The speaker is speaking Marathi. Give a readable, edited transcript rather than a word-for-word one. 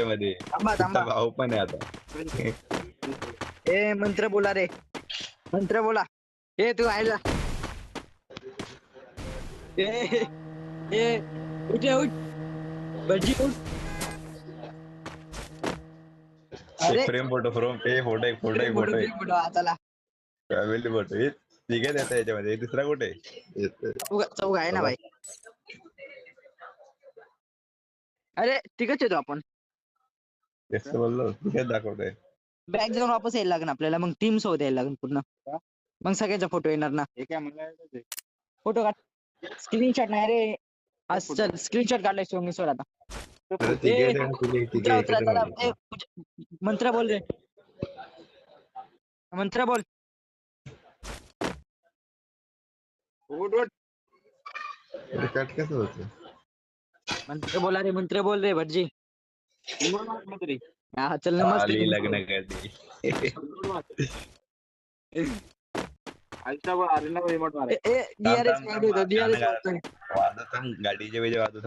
मध्ये थांबा तुझा थांबा भाऊ पण आहे आता. ए मंत्र बोला रे मंत्र बोला ए तू आयला ए ए उठ रे, उठ भटजी उठ अरे फ्रेम फोटो फोटो एक फोटो एक फोटो एक फोटो चला फॅमिली फोटो हे तिघे देता याच्यामध्ये दुसरा कुठे चौघ आहे ना भाई अरे तिघच येतो आपण तेच तर बोललो तिघे दाखवतोय. बॅग जाऊन वापस यायला लागेल आपल्याला मग टीम सोबत यायला लागेल पूर्ण मग सगळ्याचा फोटो येणार ना फोटो काढ स्क्रीनशॉट नाही रे आज चल स्क्रीनशॉट काढलाय सोमेश्वर आता अरे तिघे ए, येते ना, तिघे उतरा उतरा एकत्र चला मध्ये. मंत्र बोल रे मंत्र बोल अरे कट कसं होतं. मंत्र बोला रे मंत्र बोल रे भटजी हा चल नमस्ते आली लग्न करते. DRS थांब, थांब, DRS गाणं वाजत गाडीच्या वेळी वाजत